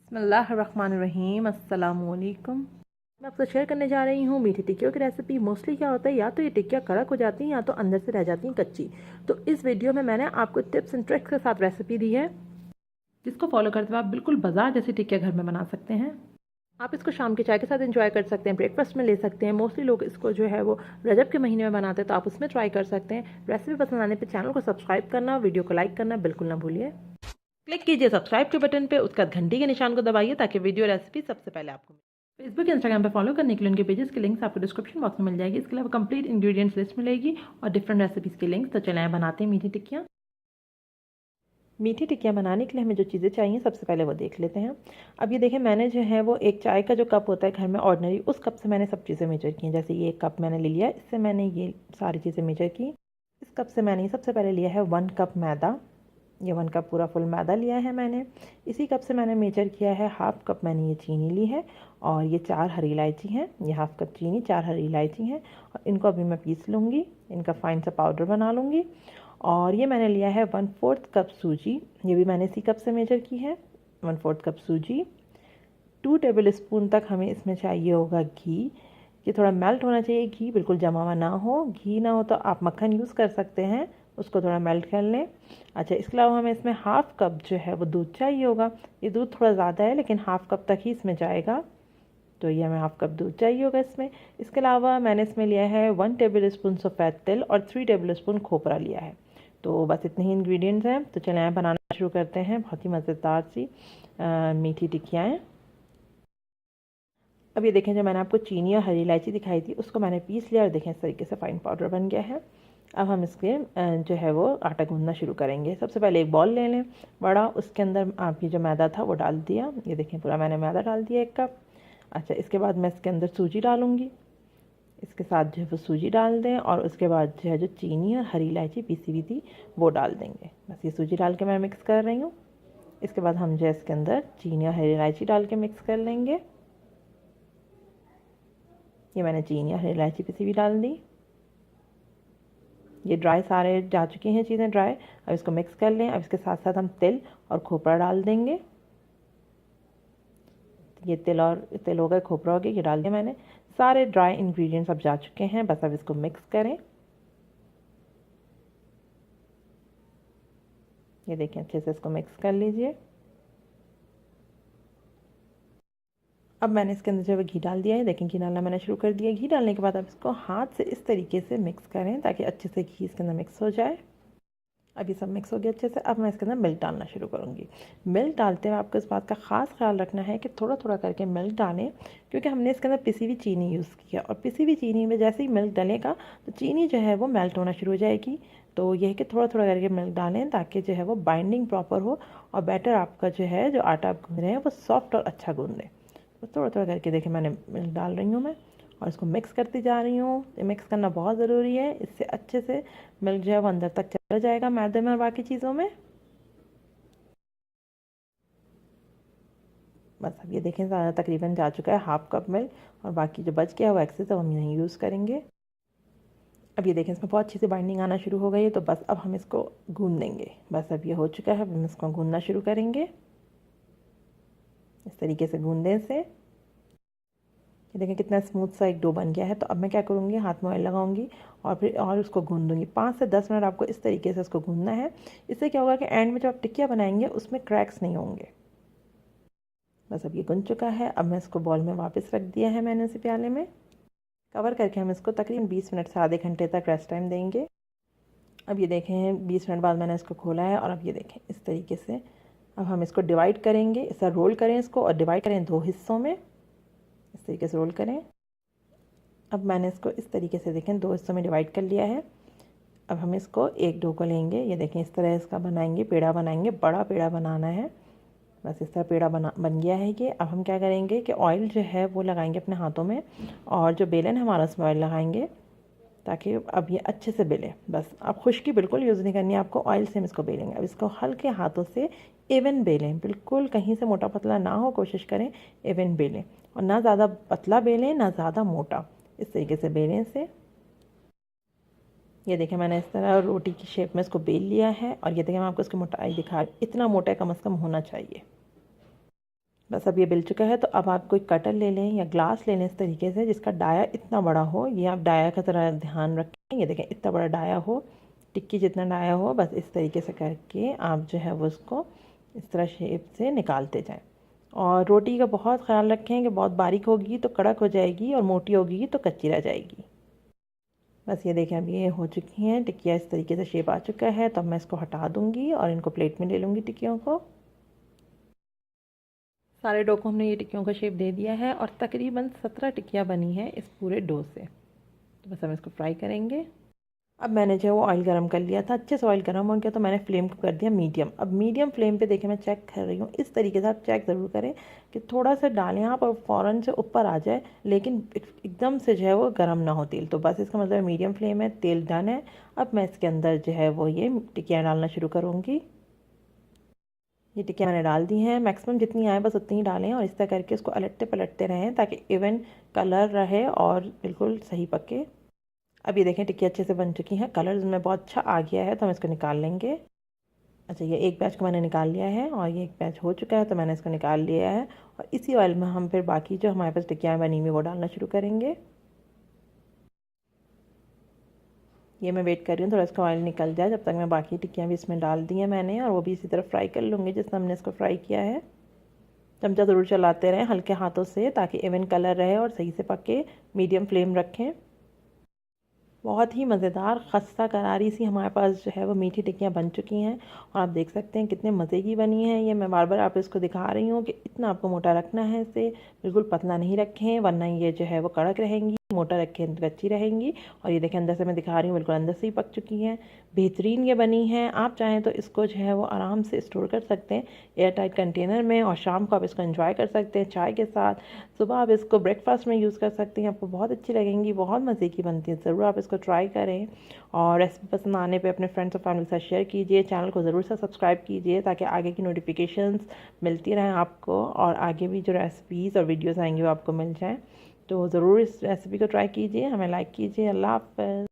बिस्मिल्लाहिर्रहमानिर्रहीम। अस्सलामुअलैकुम। मैं आपसे शेयर करने जा रही हूँ मीठी टिक्कियों की रेसिपी। मोस्टली क्या होता है, या तो ये टिक्कियाँ कड़क हो जाती हैं या तो अंदर से रह जाती हैं कच्ची। तो इस वीडियो में मैंने आपको टिप्स एंड ट्रिक्स के साथ रेसिपी दी है, जिसको फॉलो करते हुए आप बिल्कुल बाजार जैसी टिक्कियाँ घर में बना सकते हैं। आप इसको शाम के चाय के साथ एंजॉय कर सकते हैं, ब्रेकफास्ट में ले सकते हैं। मोस्टली लोग इसको जो है वो रजब के महीने में बनाते हैं, तो आप उसमें ट्राई कर सकते हैं। रेसिपी पसंद आने पर चैनल को सब्सक्राइब करना, वीडियो को लाइक करना बिल्कुल ना भूलिए। क्लिक कीजिए सब्सक्राइब के बटन पे, उसके बाद घंटी के निशान को दबाइए ताकि वीडियो रेसिपी सबसे पहले आपको मिले। फेसबुक इंस्टाग्राम पे फॉलो करने के लिए उनके पेजेस के लिंक्स आपको डिस्क्रिप्शन बॉक्स में मिल जाएगी। इसके अलावा कंप्लीट इंग्रेडिएंट्स लिस्ट मिलेगी और डिफरेंट रेसिपीज़ के लिंक्स। तो चलें बनाते हैं मीठी टिक्कियाँ। मीठी टिक्कियाँ बनाने के लिए हमें जो चीज़ें चाहिए सबसे पहले वो देख लेते हैं। अब ये देखें, मैंने जो है वो एक चाय का जो कप होता है घर में ऑर्डिनरी, उस कप से मैंने सब चीज़ें मेजर की हैं। जैसे ये एक कप मैंने ले लिया, इससे मैंने ये सारी चीज़ें मेजर की। इस कप से मैंने सबसे पहले लिया है 1 कप मैदा। ये 1 कप पूरा फुल मैदा लिया है मैंने। इसी कप से मैंने मेजर किया है 1/2 कप मैंने ये चीनी ली है, और ये 4 हरी इलायची हैं। ये 1/2 कप चीनी, 4 हरी इलायची हैं, और इनको अभी मैं पीस लूँगी, इनका फाइन सा पाउडर बना लूँगी। और ये मैंने लिया है 1/4 कप सूजी, ये भी मैंने इसी कप से मेजर की है। 1/4 कप सूजी। 2 टेबल स्पून तक हमें इसमें चाहिए होगा घी। ये थोड़ा मेल्ट होना चाहिए घी, बिल्कुल जमा हुआ ना हो। घी ना हो तो आप मक्खन यूज़ कर सकते हैं, उसको थोड़ा मेल्ट कर लें। अच्छा, इसके अलावा हमें इसमें 1/2 कप जो है वो दूध चाहिए होगा। ये दूध थोड़ा ज़्यादा है लेकिन 1/2 कप तक ही इसमें जाएगा, तो ये हमें 1/2 कप दूध चाहिए होगा इसमें। इसके अलावा मैंने इसमें लिया है 1 टेबल स्पून सफ़ेद तिल और 3 टेबल स्पून खोपरा लिया है। तो बस इतने ही इंग्रेडिएंट्स हैं। तो चलें बनाना शुरू करते हैं बहुत ही मज़ेदार सी मीठी टिक्कियाँ। अब ये देखें, जो मैंने आपको चीनी और हरी इलायची दिखाई थी उसको मैंने पीस लिया, और देखें इस तरीके से फाइन पाउडर बन गया है। अब हम इसके जो है वो आटा गूंदना शुरू करेंगे। सबसे पहले एक बॉल ले लें बड़ा, उसके अंदर आप ये जो मैदा था वो डाल दिया। ये देखें पूरा मैंने मैदा डाल दिया 1 कप। अच्छा, इसके बाद मैं इसके अंदर सूजी डालूँगी। इसके साथ जो है वो सूजी डाल दें, और उसके बाद जो है जो चीनी और हरी इलायची पीसी हुई थी वो डाल देंगे। बस ये सूजी डाल के मैं मिक्स कर रही हूँ। इसके बाद हम जो है इसके अंदर चीनी और हरी इलायची डाल के मिक्स कर लेंगे। ये मैंने चीनी और हरी इलायची पीसी हुई डाल दी। ये ड्राई सारे जा चुकी हैं चीज़ें ड्राई। अब इसको मिक्स कर लें। अब इसके साथ साथ हम तिल और खोपरा डाल देंगे। ये तिल हो गए, खोपरा हो गया, ये डाल दिया मैंने। सारे ड्राई इंग्रेडिएंट्स अब जा चुके हैं, बस अब इसको मिक्स करें। ये देखें, अच्छे से इसको मिक्स कर लीजिए। अब मैंने इसके अंदर जो है घी डाल दिया है। देखें, घी डालना मैंने शुरू कर दिया। घी डालने के बाद अब इसको हाथ से इस तरीके से मिक्स करें ताकि अच्छे से घी इसके अंदर मिक्स हो जाए। अब ये सब मिक्स हो गया अच्छे से। अब मैं इसके अंदर मिल्क डालना शुरू करूँगी। मिल्क डालते हुए आपको इस बात का ख़ास ख्याल रखना है कि थोड़ा थोड़ा करके मिल्क डालें, क्योंकि हमने इसके अंदर पिसी हुई चीनी यूज़ किया, और पिसी हुई चीनी में जैसे ही मिल्क डलेगा तो चीनी जो है वो मेल्ट होना शुरू हो जाएगी। तो यह है कि थोड़ा थोड़ा करके मिल्क डालें ताकि जो है वो बाइंडिंग प्रॉपर हो, और बैटर आपका जो है जो आटा आप गूंद रहे हैं वो सॉफ्ट और अच्छा गूंदें। तो थोड़ा थोड़ा करके देखें मैंने मिल्क डाल रही हूँ मैं, और इसको मिक्स करती जा रही हूँ। मिक्स करना बहुत ज़रूरी है, इससे अच्छे से मिल्क जो है वो अंदर तक चला जाएगा मैदे में और बाकी चीज़ों में। बस अब ये देखें तकरीबन जा चुका है 1/2 कप मिल्क, और बाकी जो बच गया वो एक्सेस हम नहीं यूज़ करेंगे। अब ये देखें, इसमें बहुत अच्छी सी बाइंडिंग आना शुरू हो गई है। तो बस अब हम इसको गूंद देंगे। बस अब ये हो चुका है, अब हम इसको गूंदना शुरू करेंगे। इस तरीके से गूंदें इसे। ये देखें कितना स्मूथ सा एक डो बन गया है। तो अब मैं क्या करूँगी, हाथ में ऑयल लगाऊंगी और फिर और उसको गूंदूंगी। 5 से 10 मिनट आपको इस तरीके से उसको गूंदना है। इससे क्या होगा कि एंड में जब आप टिक्कियाँ बनाएंगे उसमें क्रैक्स नहीं होंगे। बस अब ये गुंद चुका है। अब मैं इसको बॉल में वापस रख दिया है मैंने उसी प्याले में। कवर करके हम इसको तकरीबन 20 मिनट से आधे घंटे तक रेस्ट टाइम देंगे। अब ये देखें 20 मिनट बाद मैंने इसको खोला है, और अब ये देखें इस तरीके से। अब हम इसको डिवाइड करेंगे, इस तरह रोल करें इसको, और डिवाइड करें 2 हिस्सों में। इस तरीके से रोल करें। अब मैंने इसको इस तरीके से देखें 2 हिस्सों में डिवाइड कर लिया है। अब हम इसको एक डो को लेंगे। ये देखें इस तरह इसका बनाएंगे, पेड़ा बनाएंगे, बड़ा पेड़ा बनाना है। बस इस तरह पेड़ा बन गया है ये। अब हम क्या करेंगे कि ऑयल जो है वो लगाएंगे अपने हाथों में, और जो बेलन हमारा उसमें ऑयल लगाएंगे ताकि अब ये अच्छे से बेलें। बस अब खुश्की बिल्कुल यूज़ नहीं करनी है आपको, ऑयल से हम इसको बेलेंगे। अब इसको हल्के हाथों से इवन बेलें, बिल्कुल कहीं से मोटा पतला ना हो, कोशिश करें इवन बेलें, और ना ज़्यादा पतला बेलें ना ज़्यादा मोटा। इस तरीके से बेलें इसे। ये देखें मैंने इस तरह रोटी की शेप में इसको बेल लिया है, और ये देखें मैं आपको इसकी मोटाई दिखा, इतना मोटा कम से कम होना चाहिए। बस अब ये बिल चुका है। तो अब आप कोई कटर ले लें या ग्लास ले लें इस तरीके से, जिसका डाया इतना बड़ा हो। ये आप डाया का तरह ध्यान रखें। ये देखें इतना बड़ा डाया हो, टिक्की जितना डाया हो, बस इस तरीके से करके आप जो है वो उसको इस तरह शेप से निकालते जाएं। और रोटी का बहुत ख्याल रखें कि बहुत बारीक होगी तो कड़क हो जाएगी और मोटी होगी तो कच्ची रह जाएगी। बस ये देखें अब ये हो चुकी हैं टिक्कियाँ, इस तरीके से शेप आ चुका है। तो अब मैं इसको हटा दूँगी और इनको प्लेट में ले लूँगी टिक्कियों को। सारे डो को हमने ये टिक्कियों का शेप दे दिया है और तकरीबन 17 टिक्कियाँ बनी हैं इस पूरे डो से। तो बस हम इसको फ्राई करेंगे। अब मैंने जो है वो ऑयल गरम कर लिया था, अच्छे से ऑयल गरम हो गया तो मैंने फ्लेम को कर दिया मीडियम। अब मीडियम फ्लेम पे देखिए मैं चेक कर रही हूँ, इस तरीके से आप चेक ज़रूर करें कि थोड़ा सा डालें आप और फ़ौरन से ऊपर आ जाए, लेकिन एकदम से जो है वो गर्म ना हो तेल। तो बस इसका मतलब मीडियम फ्लेम है, तेल डन है। अब मैं इसके अंदर जो है वो ये टिक्कियाँ डालना शुरू करूँगी। ये टिक्कियाँ मैंने डाल दी हैं, मैक्सिमम जितनी आए बस उतनी ही डालें और इस तरह करके उसको अलटते पलटते रहें ताकि इवन कलर रहे और बिल्कुल सही पके। अब ये देखें टिक्की अच्छे से बन चुकी हैं, कलर इसमें बहुत अच्छा आ गया है। तो हम इसको निकाल लेंगे। अच्छा, ये एक बैच को मैंने निकाल लिया है और ये एक बैच हो चुका है तो मैंने इसको निकाल लिया है। और इसी ऑयल में हम फिर बाकी जो हमारे पास टिक्कियाँ बनी हुई वो डालना शुरू करेंगे। ये मैं वेट कर रही हूँ थोड़ा इसका ऑयल निकल जाए, जब तक मैं बाकी टिक्कियाँ भी इसमें डाल दी हैं मैंने, और वो भी इसी तरह फ्राई कर लूँगी जिससे हमने इसको फ्राई किया है। चमचा ज़रूर चलाते रहें हल्के हाथों से ताकि इवन कलर रहे और सही से पके। मीडियम फ्लेम रखें। बहुत ही मज़ेदार खस्ता करारी सी हमारे पास जो है वो मीठी टिक्कियाँ बन चुकी हैं और आप देख सकते हैं कितने मज़े की बनी हैं। ये मैं बार बार आप इसको दिखा रही हूँ कि इतना आपको मोटा रखना है, इसे बिल्कुल पतला नहीं रखें वरना ये जो है वो कड़क रहेंगी, मोटा रखें तो कच्ची रहेंगी। और ये देखें अंदर से मैं दिखा रही हूँ बिल्कुल अंदर से ही पक चुकी हैं, बेहतरीन ये बनी हैं। आप चाहें तो इसको जो है वो आराम से स्टोर कर सकते हैं एयर टाइट कंटेनर में और शाम को आप इसको एंजॉय कर सकते हैं चाय के साथ। सुबह आप इसको ब्रेकफास्ट में यूज़ कर सकते हैं, आपको बहुत अच्छी लगेंगी, बहुत मज़े की बनती है। ज़रूर आप इसको ट्राई करें और रेसिपी पसंद आने पे अपने फ्रेंड्स और फैमिली के साथ शेयर कीजिए। चैनल को ज़रूर से सब्सक्राइब कीजिए ताकि आगे की नोटिफिकेशंस मिलती रहें आपको और आगे भी जो रेसिपीज़ और वीडियोज़ आएंगी वो आपको मिल जाएँ। तो ज़रूर इस रेसिपी को ट्राई कीजिए, हमें लाइक कीजिए। अल्लाह हाफ़िज़।